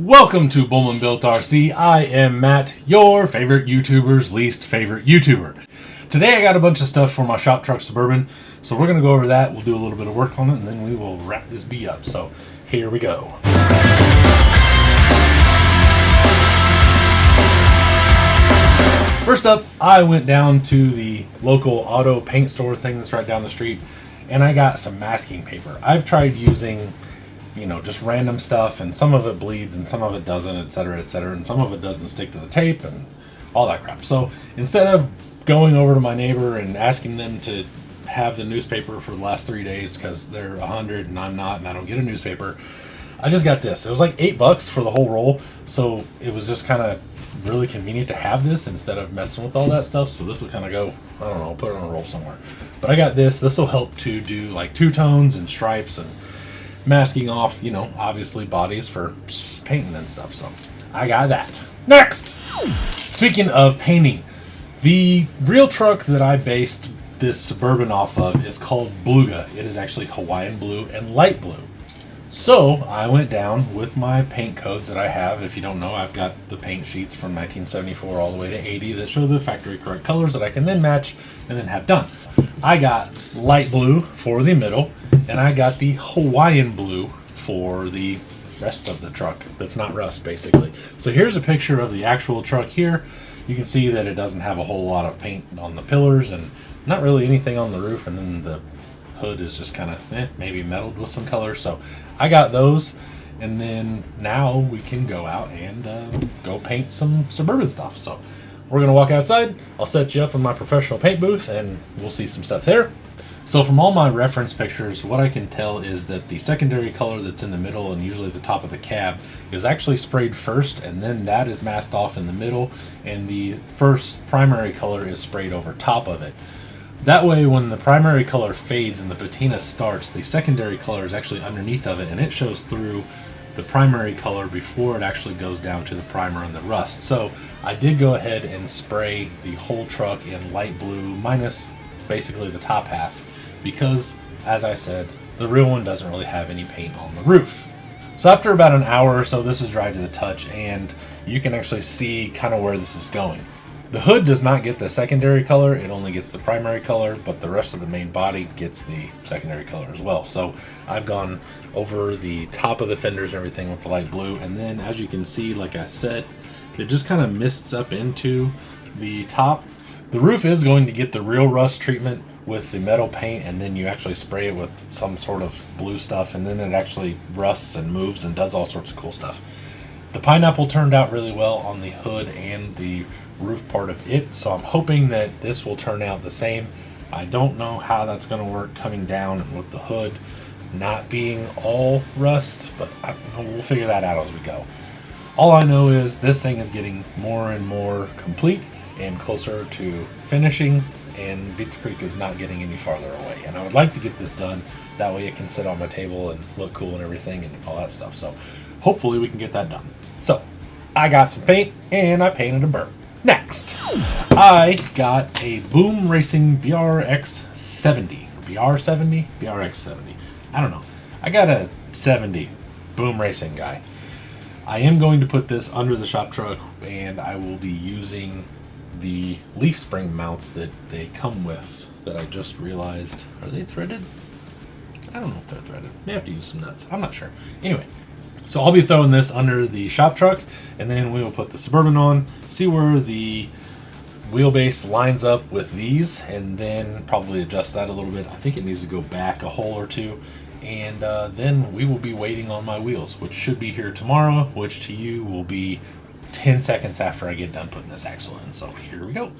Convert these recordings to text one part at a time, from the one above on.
Welcome to Bullman Built RC. I am Matt, your favorite YouTuber's least favorite YouTuber. Today I got a bunch of stuff for my shop truck Suburban, so we're going to go over that. We'll do a little bit of work on it, and then we will wrap this bee up. So here we go. First up, I went down to the local auto paint store thing that's right down the street, and I got some masking paper. I've tried using just random stuff, and some of it bleeds and some of it doesn't, etc., and some of it doesn't stick to the tape and all that crap. So instead of going over to my neighbor and asking them to have the newspaper for the last 3 days because they're 100 and I'm not, and I don't get a newspaper, I just got this. It was like $8 for the whole roll, so it was just kind of really convenient to have this instead of messing with all that stuff. So this will kind of go, I don't know, put it on a roll somewhere. But I got this. This will help to do like two-tones and stripes and masking off, obviously bodies for painting and stuff. So I got that. Next, speaking of painting, the real truck that I based this Suburban off of is called Bluega. It is actually Hawaiian blue and light blue. So I went down with my paint codes that I have. If you don't know, I've got the paint sheets from 1974 all the way to 80 that show the factory correct colors that I can then match and then have done. I got light blue for the middle, and I got the Hawaiian blue for the rest of the truck that's not rust, basically. So here's a picture of the actual truck here. You can see that it doesn't have a whole lot of paint on the pillars and not really anything on the roof, and then the hood is just kind of maybe metalled with some color. So I got those, and then now we can go out and go paint some Suburban stuff. So we're gonna walk outside. I'll set you up in my professional paint booth and we'll see some stuff there. So from all my reference pictures, what I can tell is that the secondary color that's in the middle and usually the top of the cab is actually sprayed first, and then that is masked off in the middle, and the first primary color is sprayed over top of it. That way, when the primary color fades and the patina starts, the secondary color is actually underneath of it, and it shows through the primary color before it actually goes down to the primer and the rust. So I did go ahead and spray the whole truck in light blue minus basically the top half, because as I said, the real one doesn't really have any paint on the roof. So after about an hour or so, this is dry to the touch, and you can actually see kind of where this is going. The hood does not get the secondary color, it only gets the primary color, but the rest of the main body gets the secondary color as well. So I've gone over the top of the fenders and everything with the light blue, and then as you can see, like I said, it just kind of mists up into the top. The roof is going to get the real rust treatment with the metal paint, and then you actually spray it with some sort of blue stuff, and then it actually rusts and moves and does all sorts of cool stuff. The pineapple turned out really well on the hood and the roof part of it, so I'm hoping that this will turn out the same. I don't know how that's going to work coming down with the hood not being all rust, but we'll figure that out as we go. All I know is this thing is getting more and more complete and closer to finishing, and Beat the Creek is not getting any farther away, and I would like to get this done. That way it can sit on my table and look cool and everything and all that stuff. So hopefully we can get that done. So I got some paint and I painted a bird. Next, I got a Boom Racing BRX70. BRX70? I don't know. I got a 70 Boom Racing guy. I am going to put this under the shop truck, and I will be using the leaf spring mounts that they come with that I just realized. Are they threaded? I don't know if they're threaded. May have to use some nuts. I'm not sure. Anyway. So I'll be throwing this under the shop truck, and then we will put the Suburban on, see where the wheelbase lines up with these, and then probably adjust that a little bit. I think it needs to go back a hole or two, and then we will be waiting on my wheels, which should be here tomorrow, which to you will be 10 seconds after I get done putting this axle in. So here we go.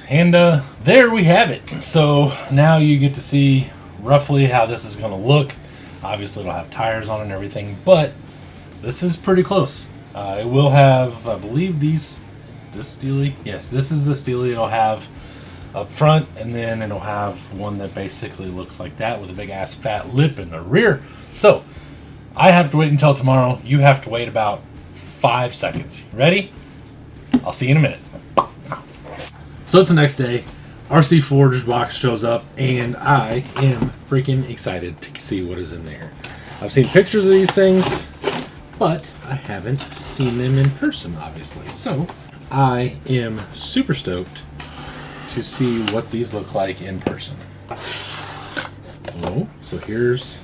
And there we have it. So now you get to see roughly how this is going to look. Obviously it'll have tires on it and everything, but this is pretty close. It will have, I believe, this steely. Yes, this is the steely it'll have up front, and then it'll have one that basically looks like that with a big ass fat lip in the rear. So I have to wait until tomorrow. You have to wait about 5 seconds. Ready? I'll see you in a minute. So it's the next day. RCForged box shows up, and I am freaking excited to see what is in there. I've seen pictures of these things, but I haven't seen them in person, obviously. So I am super stoked to see what these look like in person. Oh, so here's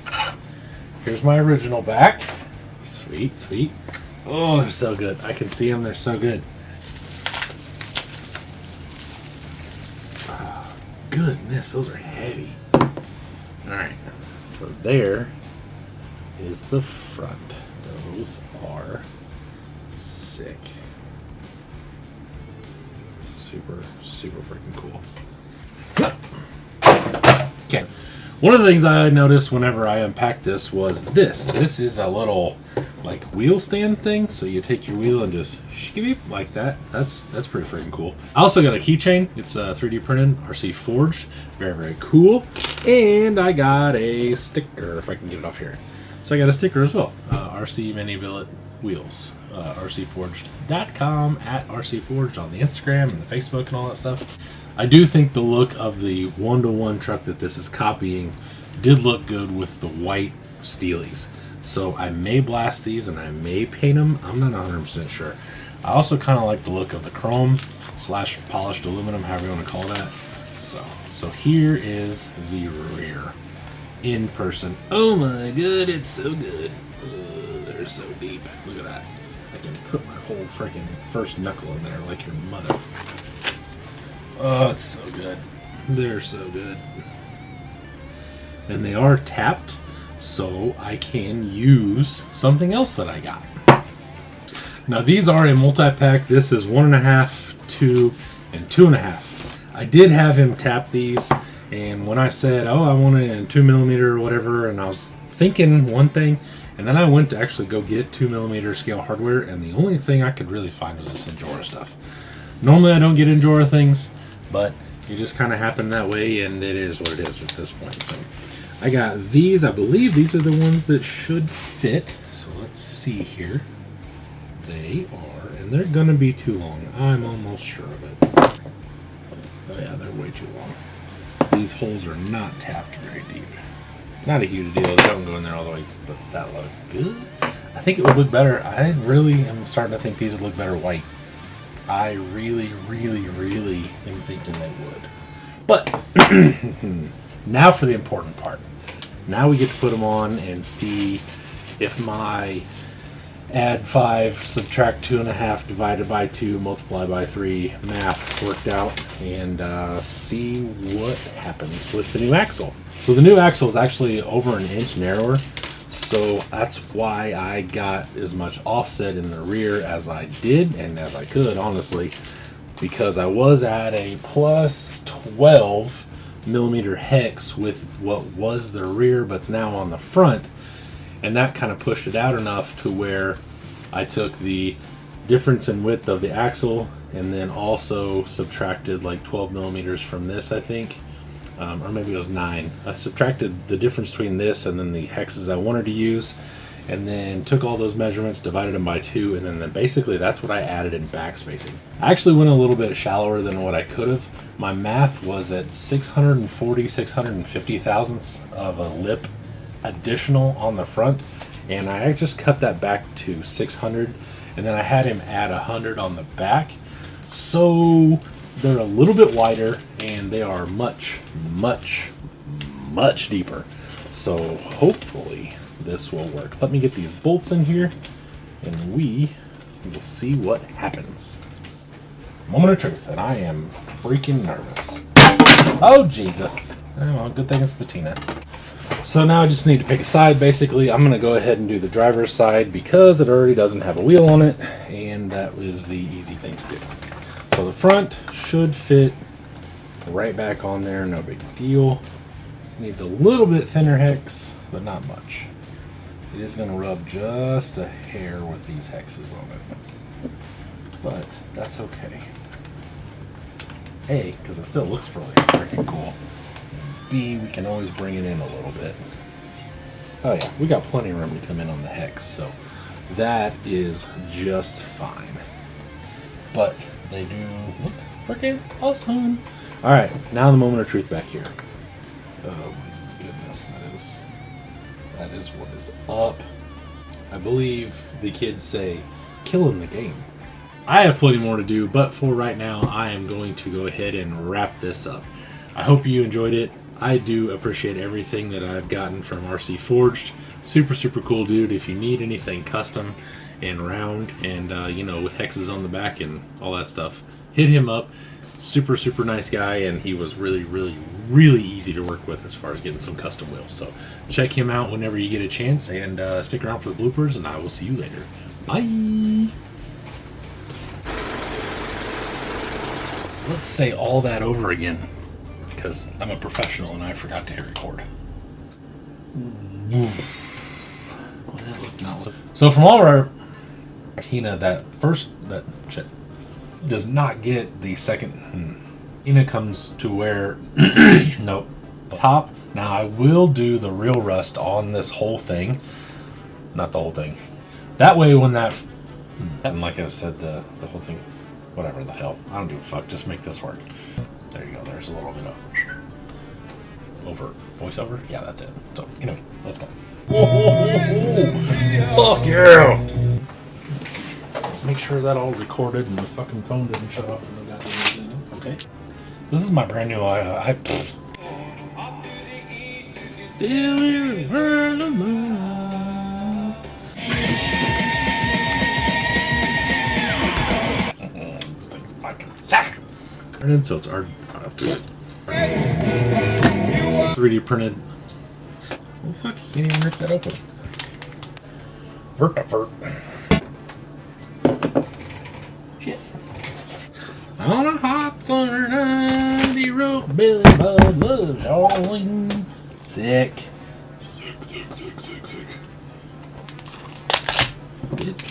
my original back. Sweet, sweet. Oh, they're so good. I can see them. They're so good. Oh, goodness, those are heavy. All right, so there is the front. Those are sick. Super, super freaking cool. Okay. One of the things I noticed whenever I unpacked this was this. This is a little like wheel stand thing. So you take your wheel and just shkeep like that. That's pretty freaking cool. I also got a keychain. It's 3D printed, RCForged. Very, very cool. And I got a sticker, if I can get it off here. So I got a sticker as well. RC Mini Billet Wheels. RCForged.com, at RCForged on the Instagram and the Facebook and all that stuff. I do think the look of the one-to-one truck that this is copying did look good with the white steelies. So I may blast these and I may paint them. I'm not 100% sure. I also kind of like the look of the chrome / polished aluminum, however you want to call that. So here is the rear in person. Oh my god, it's so good. They're so deep. Look at that. I can put my whole freaking first knuckle in there like your mother. Oh, it's so good. They're so good. And they are tapped, so I can use something else that I got. Now these are a multi-pack. This is 1.5, 2, and 2.5. I did have him tap these, and when I said, oh, I want it in 2mm or whatever, and I was thinking one thing, and then I went to actually go get 2mm scale hardware, and the only thing I could really find was this Injora stuff. Normally I don't get Injora things, but it just kind of happened that way, and it is what it is at this point. So I got these. I believe these are the ones that should fit. So let's see here. They are, and they're going to be too long. I'm almost sure of it. Oh yeah, they're way too long. These holes are not tapped very deep. Not a huge deal. They don't go in there all the way, but that looks good. I think it would look better. I really am starting to think these would look better white. I really, really, really am thinking they would. But now for the important part. Now we get to put them on and see if my add 5, subtract 2.5, divided by 2, multiply by 3 math worked out, and see what happens with the new axle. So the new axle is actually over an inch narrower. So that's why I got as much offset in the rear as I did and as I could, honestly, because I was at a plus 12mm hex with what was the rear but's now on the front, and that kind of pushed it out enough to where I took the difference in width of the axle and then also subtracted like 12mm from this, I think. Or maybe it was 9. I subtracted the difference between this and then the hexes I wanted to use, and then took all those measurements, divided them by 2, and then basically that's what I added in back spacing. I actually went a little bit shallower than what I could have. My math was at 650 thousandths of a lip additional on the front, and I just cut that back to 600, and then I had him add 100 on the back. So they're a little bit wider, and they are much, much, much deeper. So hopefully this will work. Let me get these bolts in here, and we will see what happens. Moment of truth, and I am freaking nervous. Oh, Jesus. Oh, well, good thing it's patina. So now I just need to pick a side. Basically, I'm going to go ahead and do the driver's side because it already doesn't have a wheel on it, and that was the easy thing to do. So the front should fit right back on there, no big deal. Needs a little bit thinner hex, but not much. It is going to rub just a hair with these hexes on it, but that's okay. A, because it still looks really freaking cool. B, we can always bring it in a little bit. Oh yeah, we got plenty of room to come in on the hex, so that is just fine. But they do look freaking awesome. All right, now the moment of truth back here. Oh my goodness, that is what is up. I believe the kids say, killing the game. I have plenty more to do, but for right now, I am going to go ahead and wrap this up. I hope you enjoyed it. I do appreciate everything that I've gotten from RCForged. Super, super cool dude. If you need anything custom and round and, you know, with hexes on the back and all that stuff, hit him up. Super, super nice guy, and he was really, really, really easy to work with as far as getting some custom wheels. So check him out whenever you get a chance, and stick around for the bloopers, and I will see you later. Bye! Let's say all that over again, because I'm a professional and I forgot to hit record. So from all of our patina, that shit does not get the second. Patina comes to where nope, top. Now I will do the real rust on this whole thing, not the whole thing. That way when that, and like I said, the whole thing, whatever the hell, I don't give a fuck, just make this work. There you go, there's a little bit of over voiceover. Yeah, that's it. So anyway, let's go. Whoa, fuck yeah! Let's make sure that all recorded and the fucking phone doesn't shut off when I got anything. Okay. This is my brand new so it's our 3D printed. Oh fuck, you can't even rip that open. Vert. Shit. On a hot summer night, the rope Billy Bud loves Halloween. Sick. Bitch.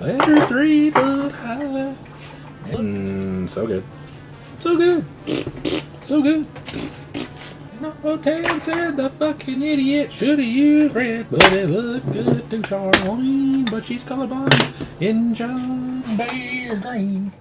Ladder 3 foot high. So good. So good. So good. No 10 said the fucking idiot should have used red, but it looked good to Charlene, but she's colorblind in John Bear Green.